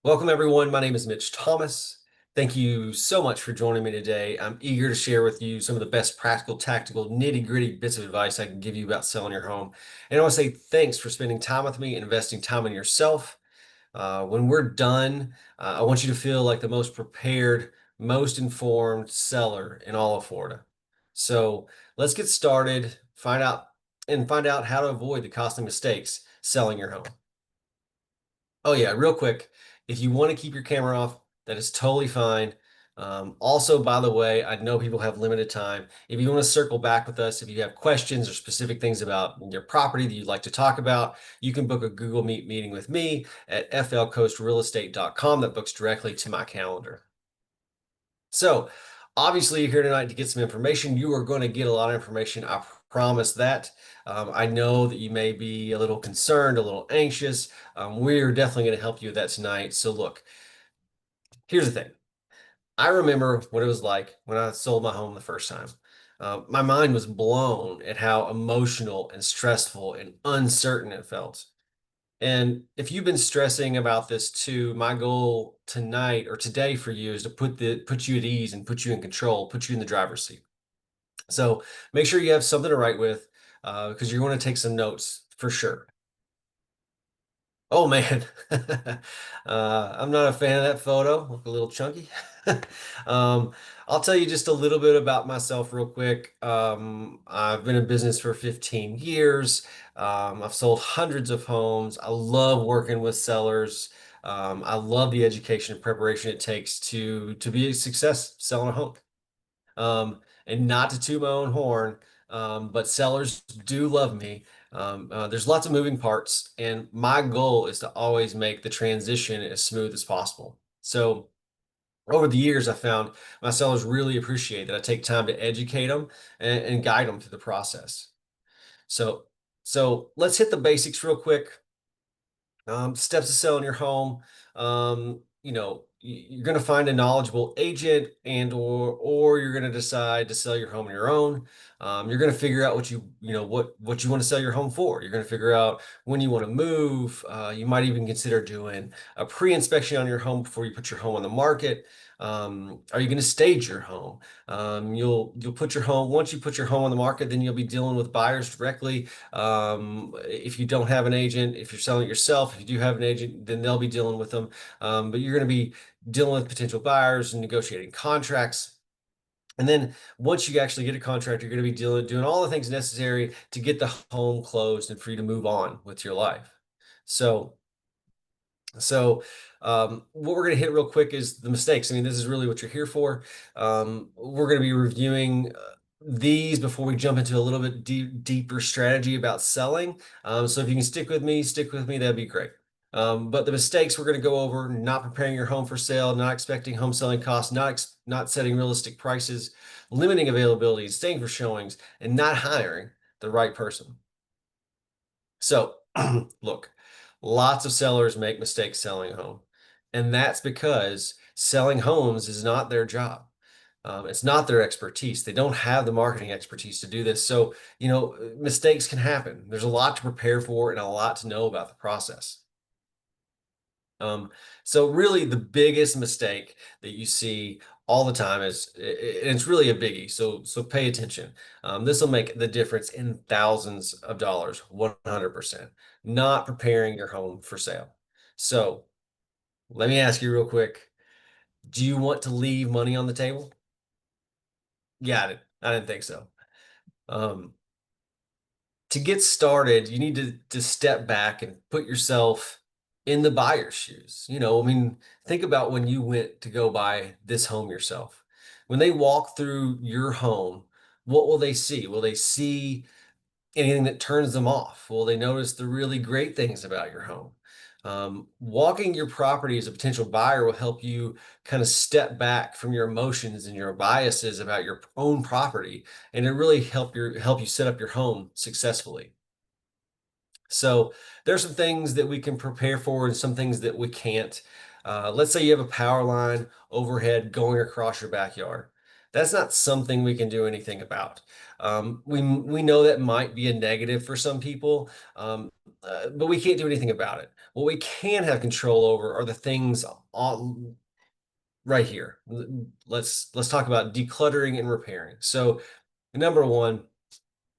Welcome, everyone. My name is Mitch Thomas. Thank you so much for joining me today. I'm eager to share with you some of the best practical, tactical, nitty-gritty bits of advice I can give you about selling your home. And I want to say thanks for spending time with me and investing time in yourself. When we're done, I want you to feel like the most prepared, most informed seller in all of Florida. So let's get started, find out how to avoid the costly mistakes selling your home. Oh yeah, real quick, if you want to keep your camera off, that is totally fine. Also, by the way, I know people have limited time. If you want to circle back with us, if you have questions or specific things about your property that you'd like to talk about, you can book a Google Meet meeting with me at flcoastrealestate.com. That books directly to my calendar. So, obviously, you're here tonight to get some information. You are going to get a lot of information. I promise that. I know that you may be a little concerned, a little anxious. We're definitely going to help you with that tonight. So, look, here's the thing. I remember what it was like when I sold my home the first time. My mind was blown at how emotional and stressful and uncertain it felt. And if you've been stressing about this too, my goal tonight or today for you is to put you at ease and put you in control, put you in the driver's seat. So make sure you have something to write with because you're going to take some notes for sure. Oh man, I'm not a fan of that photo. Look a little chunky. Um, I'll tell you just a little bit about myself real quick. I've been in business for 15 years. I've sold hundreds of homes. I love working with sellers. I love the education and preparation it takes to be a success selling a home. And not to toot my own horn, but sellers do love me. There's lots of moving parts, and my goal is to always make the transition as smooth as possible. So over the years, I found my sellers really appreciate that I take time to educate them and guide them through the process. So, so let's hit the basics real quick. Steps to selling your home. You're going to find a knowledgeable agent or you're going to decide to sell your home on your own. You're going to figure out what you want to sell your home for. You're going to figure out when you want to move. You might even consider doing a pre-inspection on your home before you put your home on the market. Are you going to stage your home? You'll put your home once you put your home on the market, then you'll be dealing with buyers directly. If you don't have an agent, if you're selling it yourself, if you do have an agent, then they'll be dealing with them. But you're going to be dealing with potential buyers and negotiating contracts. And then once you actually get a contract, you're going to be doing all the things necessary to get the home closed and for you to move on with your life. So, what we're going to hit real quick is the mistakes. I mean, this is really what you're here for. We're going to be reviewing these before we jump into a little bit deeper strategy about selling. So if you can stick with me, that'd be great. But the mistakes we're going to go over: not preparing your home for sale, not expecting home selling costs, not setting realistic prices, limiting availability, staying for showings, and not hiring the right person. So, look, lots of sellers make mistakes selling a home, and that's because selling homes is not their job. It's not their expertise. They don't have the marketing expertise to do this. So, mistakes can happen. There's a lot to prepare for and a lot to know about the process. So really the biggest mistake that you see all the time is, and it's really a biggie. So pay attention. This will make the difference in thousands of dollars, 100%, not preparing your home for sale. So let me ask you real quick. Do you want to leave money on the table? Got it. I didn't think so. Um, to get started, you need to step back and put yourself in the buyer's shoes. I mean, think about when you went to go buy this home yourself. When they walk through your home, what will they see? Will they see anything that turns them off? Will they notice the really great things about your home? Walking your property as a potential buyer will help you kind of step back from your emotions and your biases about your own property, and it really help you set up your home successfully. So there's some things that we can prepare for and some things that we can't. Let's say you have a power line overhead going across your backyard. That's not something we can do anything about. We know that might be a negative for some people, but we can't do anything about it. What we can have control over are the things on right here. Let's talk about decluttering and repairing. So number one,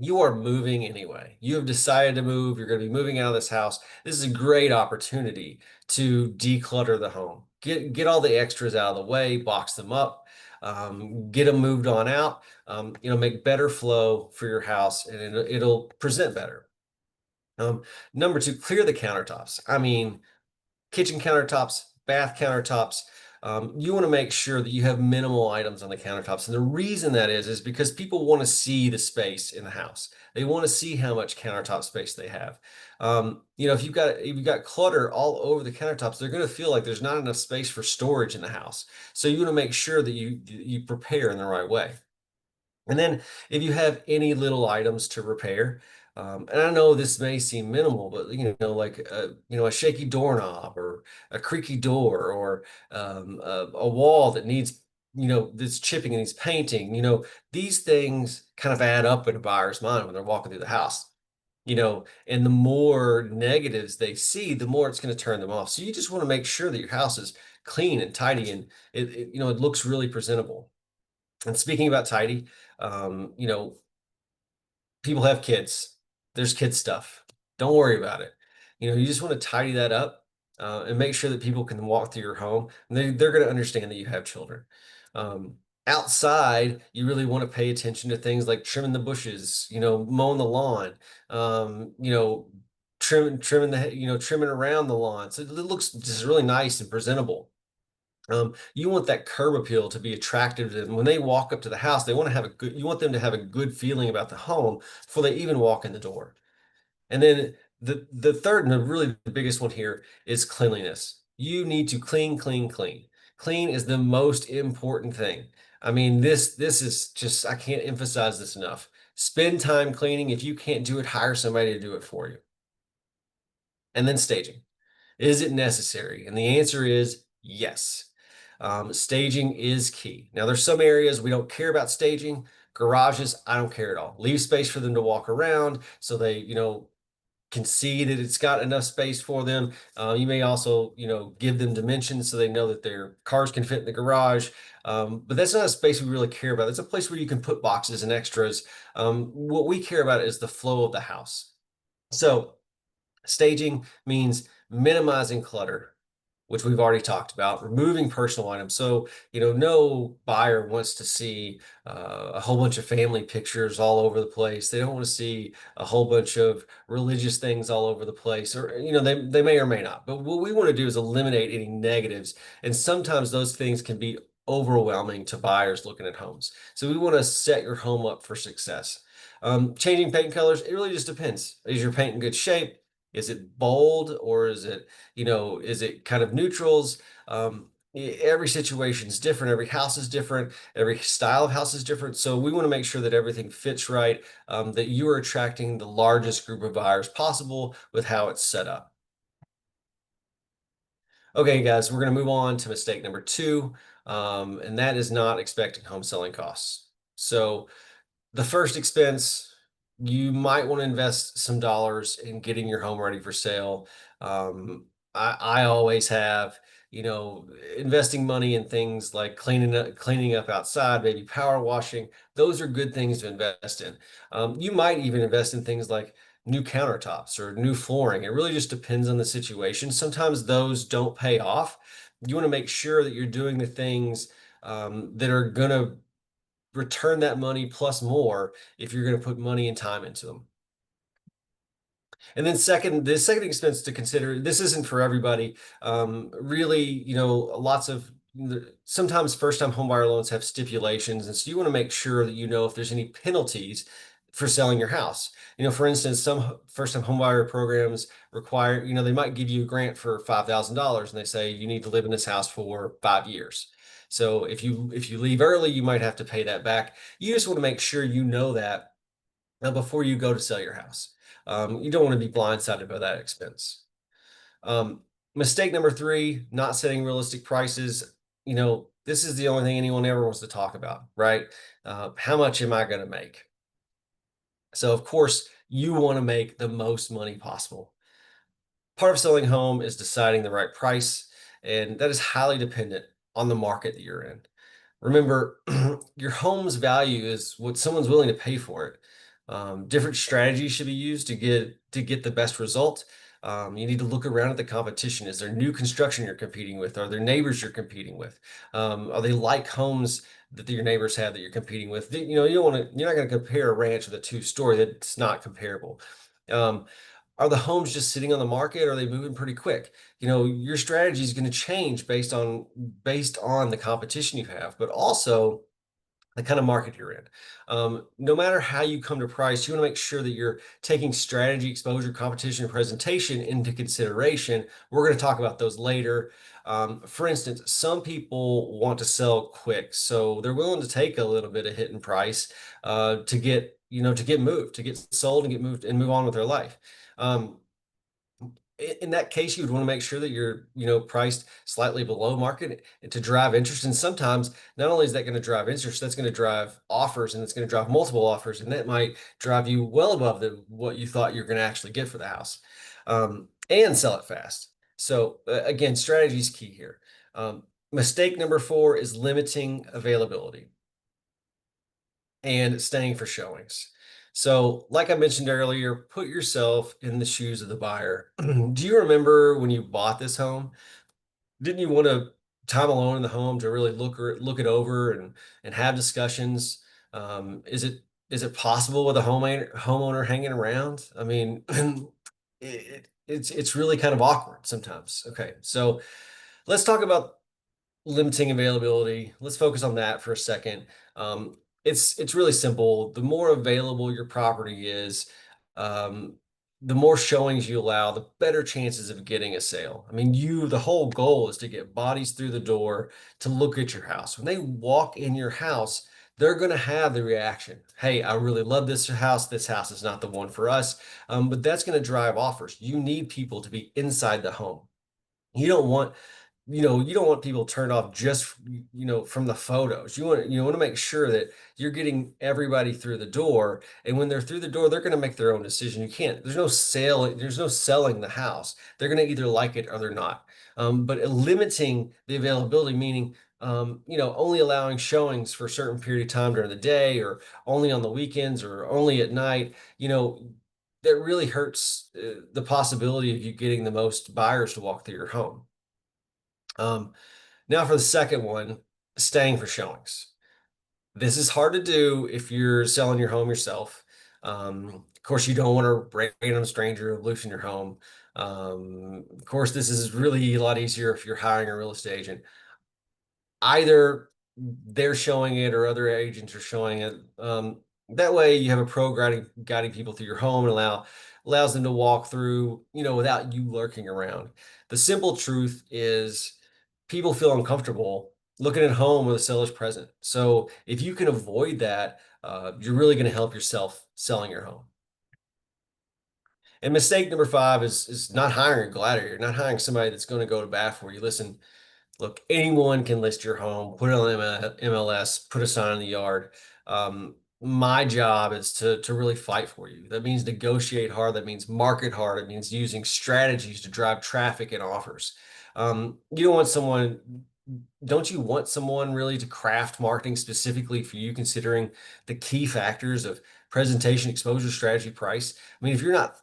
you are moving anyway. You have decided to move. You're going to be moving out of this house. This is a great opportunity to declutter the home. Get all the extras out of the way, box them up, get them moved on out. Make better flow for your house, and it'll present better. Number two, clear the countertops. I mean, kitchen countertops, bath countertops. You want to make sure that you have minimal items on the countertops. And the reason that is because people want to see the space in the house. They want to see how much countertop space they have. If you've got clutter all over the countertops, they're going to feel like there's not enough space for storage in the house. So you want to make sure that you prepare in the right way. And then if you have any little items to repair, and I know this may seem minimal, but like a shaky doorknob or a creaky door or a wall that needs, that's chipping and needs painting, these things kind of add up in a buyer's mind when they're walking through the house. And the more negatives they see, the more it's going to turn them off. So you just want to make sure that your house is clean and tidy and it looks really presentable. And speaking about tidy, um, you know, people have kids. There's kid stuff. Don't worry about it. You just want to tidy that up and make sure that people can walk through your home and they're going to understand that you have children. Um, Outside, you really want to pay attention to things like trimming the bushes, mowing the lawn, trimming around the lawn. So it looks just really nice and presentable. You want that curb appeal to be attractive to them. When they walk up to the house, you want them to have a good feeling about the home before they even walk in the door. And then the third and really the biggest one here is cleanliness. You need to clean, clean, clean. Clean is the most important thing. I mean, this is just, I can't emphasize this enough. Spend time cleaning. If you can't do it, hire somebody to do it for you. And then staging. Is it necessary? And the answer is yes. Staging is key. Now, there's some areas we don't care about staging. Garages, I don't care at all. Leave space for them to walk around so they, can see that it's got enough space for them. You may also, give them dimensions so they know that their cars can fit in the garage. But that's not a space we really care about. It's a place where you can put boxes and extras. What we care about is the flow of the house. So staging means minimizing clutter, which we've already talked about, removing personal items. So, no buyer wants to see a whole bunch of family pictures all over the place. They don't want to see a whole bunch of religious things all over the place, or, they may or may not. But what we want to do is eliminate any negatives. And sometimes those things can be overwhelming to buyers looking at homes. So we want to set your home up for success. Changing paint colors, it really just depends. Is your paint in good shape? Is it bold or is it kind of neutrals? Every situation is different. Every house is different. Every style of house is different. So we want to make sure that everything fits right, that you are attracting the largest group of buyers possible with how it's set up. Okay, guys, we're going to move on to mistake number two, and that is not expecting home selling costs. So the first expense, you might want to invest some dollars in getting your home ready for sale. I always have, investing money in things like cleaning up outside, maybe power washing. Those are good things to invest in. You might even invest in things like new countertops or new flooring. It really just depends on the situation. Sometimes those don't pay off. You want to make sure that you're doing the things that are going to return that money plus more if you're going to put money and time into them. And then the second expense to consider, this isn't for everybody. Really, sometimes first-time homebuyer loans have stipulations, and so you want to make sure that if there's any penalties for selling your house. For instance, some first-time homebuyer programs require, they might give you a grant for $5,000, and they say you need to live in this house for 5 years. So if you leave early, you might have to pay that back. You just want to make sure you know that before you go to sell your house. You don't want to be blindsided by that expense. Mistake number three, not setting realistic prices. This is the only thing anyone ever wants to talk about, right? How much am I going to make? So of course, you want to make the most money possible. Part of selling home is deciding the right price, and that is highly dependent on the market that you're in. Remember, your home's value is what someone's willing to pay for it. Different strategies should be used to get the best result. You need to look around at the competition. Is there new construction you're competing with? Are there neighbors you're competing with? Are they like homes that your neighbors have that you're competing with? You don't want to. You're not going to compare a ranch with a two-story. That's not comparable. Um, are the homes just sitting on the market? Or are they moving pretty quick? Your strategy is going to change based on the competition you have, but also the kind of market you're in. No matter how you come to price, you want to make sure that you're taking strategy, exposure, competition, and presentation into consideration. We're going to talk about those later. For instance, some people want to sell quick, so they're willing to take a little bit of hit in price to get moved, to get sold and get moved and move on with their life. Um, in that case, you would want to make sure that you're priced slightly below market and to drive interest. And sometimes not only is that going to drive interest, that's going to drive offers, and it's going to drive multiple offers, and that might drive you well above what you thought you're going to actually get for the house, and sell it fast. So again, strategy is key here. Mistake number 4 is limiting availability and staying for showings. So, like I mentioned earlier, put yourself in the shoes of the buyer. Do you remember when you bought this home? Didn't you want to time alone in the home to really look it over and have discussions? Is it possible with a homeowner hanging around? I mean, it's really kind of awkward sometimes. Okay, so let's talk about limiting availability. Let's focus on that for a second. It's really simple. The more available your property is, um, the more showings you allow, the better chances of getting a sale. I mean, the whole goal is to get bodies through the door to look at your house. When they walk in your house, they're going to have the reaction, hey, I really love this house. This house is not the one for us. But that's going to drive offers. You need people to be inside the home. You don't want you don't want people turned off just from the photos. You want to make sure that you're getting everybody through the door, and when they're through the door, they're going to make their own decision. There's no selling the house. They're going to either like it or they're not. But limiting the availability, meaning only allowing showings for a certain period of time during the day, or only on the weekends, or only at night, that really hurts the possibility of you getting the most buyers to walk through your home. Now for the second one, staying for showings. This is hard to do if you're selling your home yourself. Of course, you don't want a random stranger loose in your home. Of course, this is really a lot easier if you're hiring a real estate agent. Either they're showing it or other agents are showing it. That way you have a pro guiding people through your home and allows them to walk through, without you lurking around. The simple truth is people feel uncomfortable looking at home with a seller's present. So if you can avoid that, you're really going to help yourself selling your home. And mistake number 5 is not hiring a gladiator, not hiring somebody that's going to go to bat for you. Listen, look, anyone can list your home, put it on MLS, put a sign in the yard. My job is to really fight for you. That means negotiate hard. That means market hard. It means using strategies to drive traffic and offers. You don't you want someone really to craft marketing specifically for you, considering the key factors of presentation, exposure, strategy, price? I mean, if you're not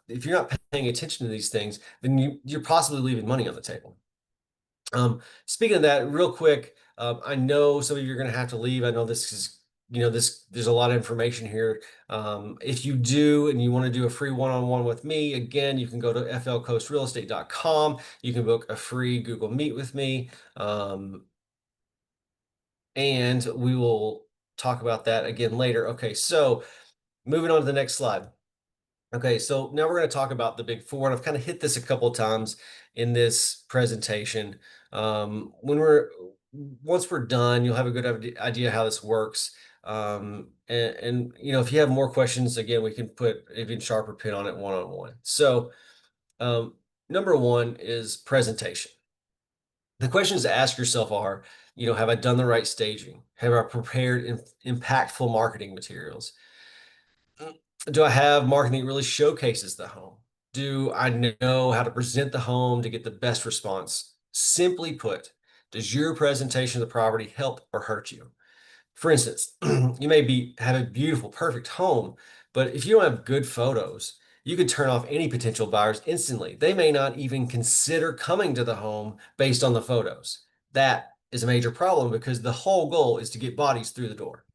paying attention to these things, then you're possibly leaving money on the table. Speaking of that, real quick, I know some of you are going to have to leave. I know there's a lot of information here. If you do and you want to do a free one-on-one with me, again, you can go to flcoastrealestate.com. You can book a free Google Meet with me. And we will talk about that again later. Okay, so moving on to the next slide. Okay, so now we're going to talk about the big 4, and I've kind of hit this a couple of times in this presentation. Once we're done, you'll have a good idea how this works. And if you have more questions, again, we can put even sharper pin on it one-on-one. So number 1 is presentation. The questions to ask yourself are, have I done the right staging? Have I prepared impactful marketing materials? Do I have marketing that really showcases the home? Do I know how to present the home to get the best response? Simply put, does your presentation of the property help or hurt you? For instance, you may have a beautiful, perfect home, but if you don't have good photos, you could turn off any potential buyers instantly. They may not even consider coming to the home based on the photos. That is a major problem because the whole goal is to get bodies through the door.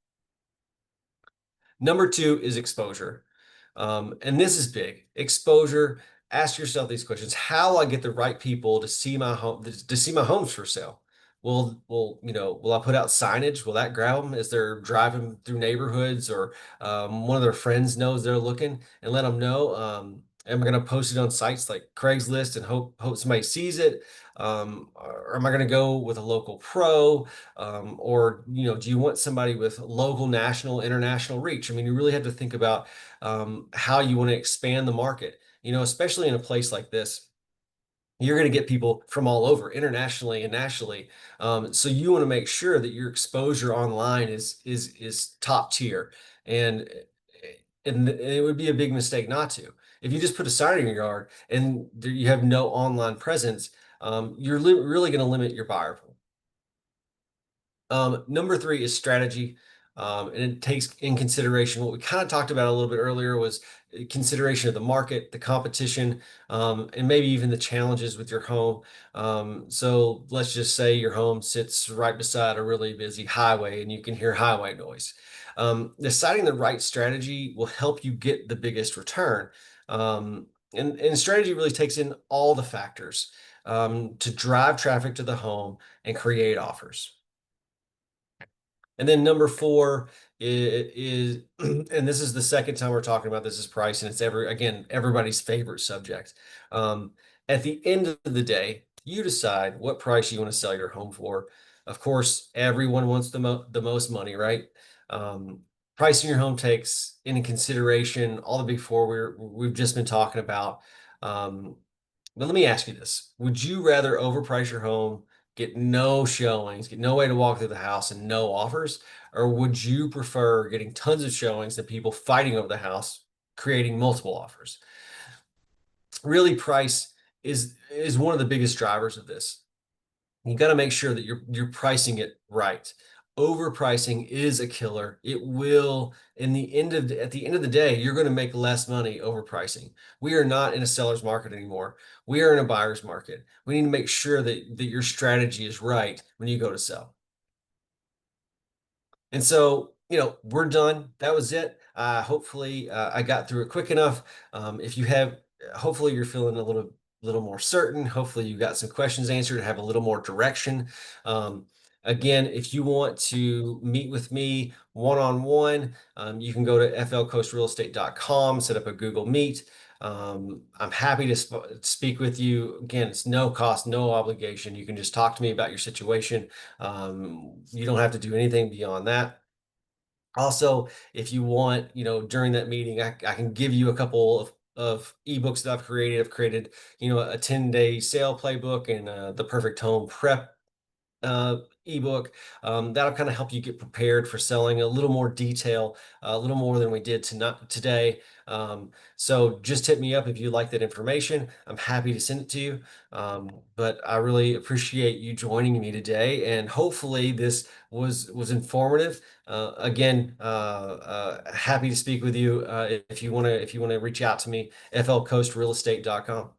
Number two is exposure. And this is big. Exposure. Ask yourself these questions. How will I get the right people to see my home, to see my homes for sale? Will I put out signage? Will that grab them as they're driving through neighborhoods, or one of their friends knows they're looking and let them know? Am I going to post it on sites like Craigslist and hope somebody sees it? Or am I going to go with a local pro? Or do you want somebody with local, national, international reach? I mean, you really have to think about how you want to expand the market. Especially in a place like this, you're going to get people from all over, internationally and nationally. So you want to make sure that your exposure online is top tier, and and it would be a big mistake not to. If you just put a sign in your yard and you have no online presence, you're really going to limit your buyer pool. Number three is strategy. And it takes in consideration what we kind of talked about a little bit earlier was consideration of the market, the competition, and maybe even the challenges with your home. So let's just say your home sits right beside a really busy highway and you can hear highway noise. Deciding the right strategy will help you get the biggest return. And strategy really takes in all the factors to drive traffic to the home and create offers. And then number four is, and this is the second time we're talking about this, is price, and it's everybody's favorite subject. Um, at the end of the day, you decide what price you want to sell your home for. Of course, everyone wants the most money, right? Um, Pricing your home takes into consideration all the big four we've just been talking about. Um, but let me ask you this. Would you rather overprice your home, get no showings, get no way to walk through the house, and no offers? Or would you prefer getting tons of showings and people fighting over the house, creating multiple offers? Really, price is one of the biggest drivers of this. You got to make sure that you're pricing it right. Overpricing is a killer. It will, at the end of the day, you're going to make less money overpricing. We are not in a seller's market anymore. We are in a buyer's market. We need to make sure that your strategy is right when you go to sell. And so, we're done. That was it. Hopefully, I got through it quick enough. If you have, hopefully, you're feeling a little more certain. Hopefully, you got some questions answered, have a little more direction. Again, if you want to meet with me one-on-one, you can go to flcoastrealestate.com, set up a Google Meet. I'm happy to speak with you. Again, it's no cost, no obligation. You can just talk to me about your situation. You don't have to do anything beyond that. Also, if you want, during that meeting, I can give you a couple of ebooks that I've created. I've created, a 10-day sale playbook and the perfect home prep ebook. That'll kind of help you get prepared for selling a little more detail, a little more than we did today. So just hit me up if you like that information. I'm happy to send it to you. But I really appreciate you joining me today, and hopefully this was informative. Again, happy to speak with you. If you want to reach out to me, flcoastrealestate.com.